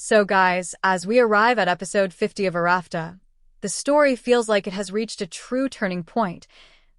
So guys, as we arrive at episode 50 of Arafta, the story feels like it has reached a true turning point.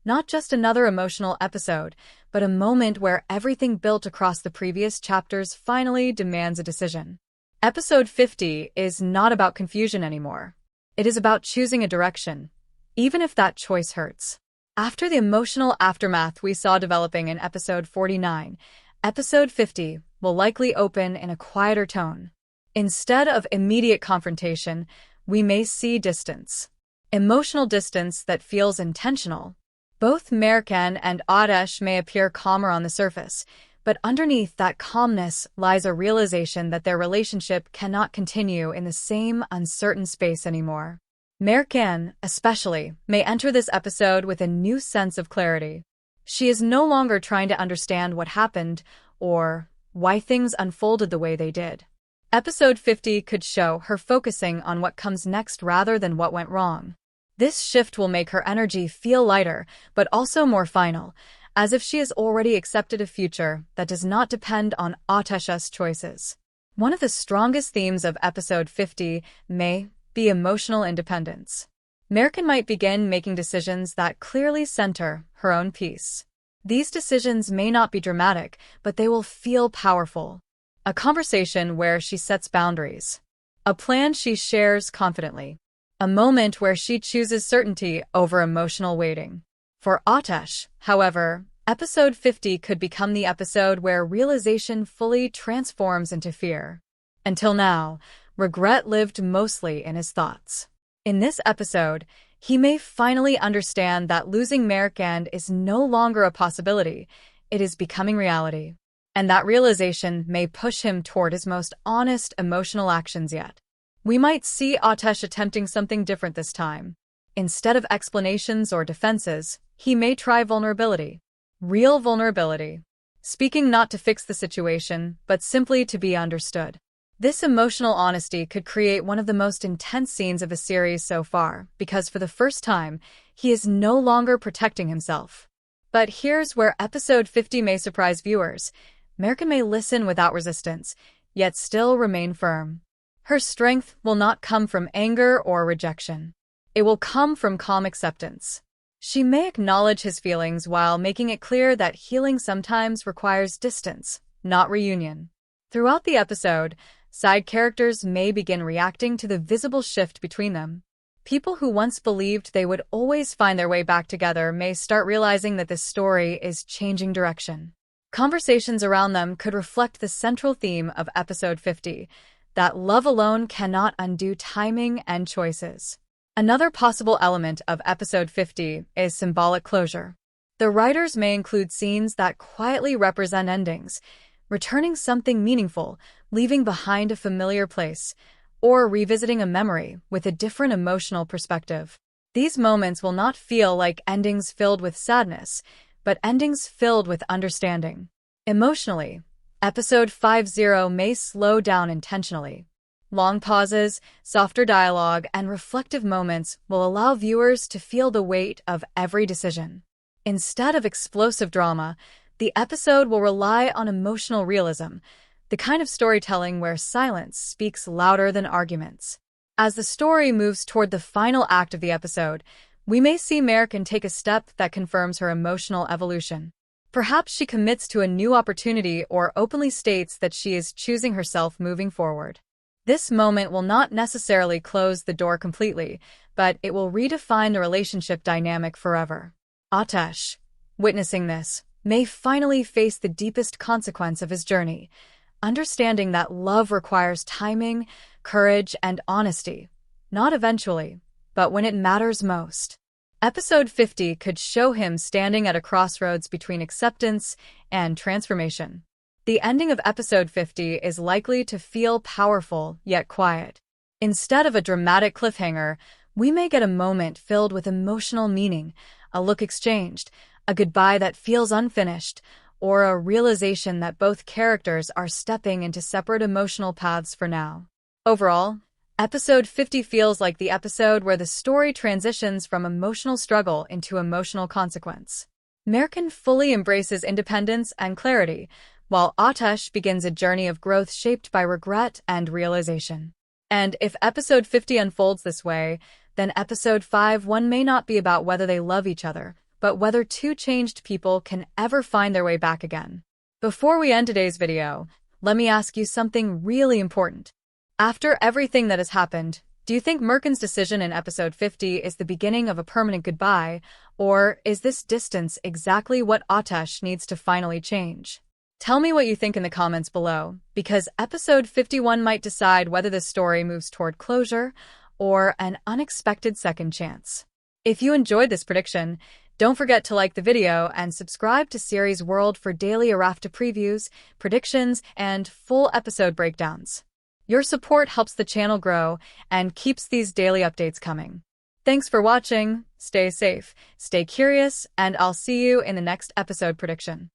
Not just another emotional episode, but a moment where everything built across the previous chapters finally demands a decision. Episode 50 is not about confusion anymore. It is about choosing a direction, even if that choice hurts. After the emotional aftermath we saw developing in episode 49, episode 50 will likely open in a quieter tone. Instead of immediate confrontation, we may see distance. Emotional distance that feels intentional. Both Merkan and Ateş may appear calmer on the surface, but underneath that calmness lies a realization that their relationship cannot continue in the same uncertain space anymore. Merkan, especially, may enter this episode with a new sense of clarity. She is no longer trying to understand what happened or why things unfolded the way they did. Episode 50 could show her focusing on what comes next rather than what went wrong. This shift will make her energy feel lighter, but also more final, as if she has already accepted a future that does not depend on Ateş's choices. One of the strongest themes of episode 50 may be emotional independence. Merkan might begin making decisions that clearly center her own peace. These decisions may not be dramatic, but they will feel powerful. A conversation where she sets boundaries. A plan she shares confidently. A moment where she chooses certainty over emotional waiting. For Ateş, however, episode 50 could become the episode where realization fully transforms into fear. Until now, regret lived mostly in his thoughts. In this episode, he may finally understand that losing Merkan is no longer a possibility, it is becoming reality. And that realization may push him toward his most honest emotional actions yet. We might see Ateş attempting something different this time. Instead of explanations or defenses, he may try vulnerability. Real vulnerability. Speaking not to fix the situation, but simply to be understood. This emotional honesty could create one of the most intense scenes of the series so far, because for the first time, he is no longer protecting himself. But here's where episode 50 may surprise viewers. Merkan may listen without resistance, yet still remain firm. Her strength will not come from anger or rejection. It will come from calm acceptance. She may acknowledge his feelings while making it clear that healing sometimes requires distance, not reunion. Throughout the episode, side characters may begin reacting to the visible shift between them. People who once believed they would always find their way back together may start realizing that this story is changing direction. Conversations around them could reflect the central theme of episode 50, that love alone cannot undo timing and choices. Another possible element of episode 50 is symbolic closure. The writers may include scenes that quietly represent endings, returning something meaningful, leaving behind a familiar place, or revisiting a memory with a different emotional perspective. These moments will not feel like endings filled with sadness, but endings filled with understanding. Emotionally, episode 50 may slow down intentionally. Long pauses, softer dialogue, and reflective moments will allow viewers to feel the weight of every decision. Instead of explosive drama, the episode will rely on emotional realism, the kind of storytelling where silence speaks louder than arguments. As the story moves toward the final act of the episode, we may see Merkan take a step that confirms her emotional evolution. Perhaps she commits to a new opportunity or openly states that she is choosing herself moving forward. This moment will not necessarily close the door completely, but it will redefine the relationship dynamic forever. Ateş, witnessing this, may finally face the deepest consequence of his journey, understanding that love requires timing, courage, and honesty, not eventually, but when it matters most. Episode 50 could show him standing at a crossroads between acceptance and transformation. The ending of episode 50 is likely to feel powerful yet quiet. Instead of a dramatic cliffhanger, we may get a moment filled with emotional meaning, a look exchanged, a goodbye that feels unfinished, or a realization that both characters are stepping into separate emotional paths for now. Overall, episode 50 feels like the episode where the story transitions from emotional struggle into emotional consequence. Merkan fully embraces independence and clarity, while Ateş begins a journey of growth shaped by regret and realization. And if episode 50 unfolds this way, then episode 51 may not be about whether they love each other, but whether two changed people can ever find their way back again. Before we end today's video, let me ask you something really important. After everything that has happened, do you think Merkin's decision in episode 50 is the beginning of a permanent goodbye, or is this distance exactly what Ateş needs to finally change? Tell me what you think in the comments below, because episode 51 might decide whether this story moves toward closure or an unexpected second chance. If you enjoyed this prediction, don't forget to like the video and subscribe to Series World for daily Arafta previews, predictions, and full episode breakdowns. Your support helps the channel grow and keeps these daily updates coming. Thanks for watching, stay safe, stay curious, and I'll see you in the next episode prediction.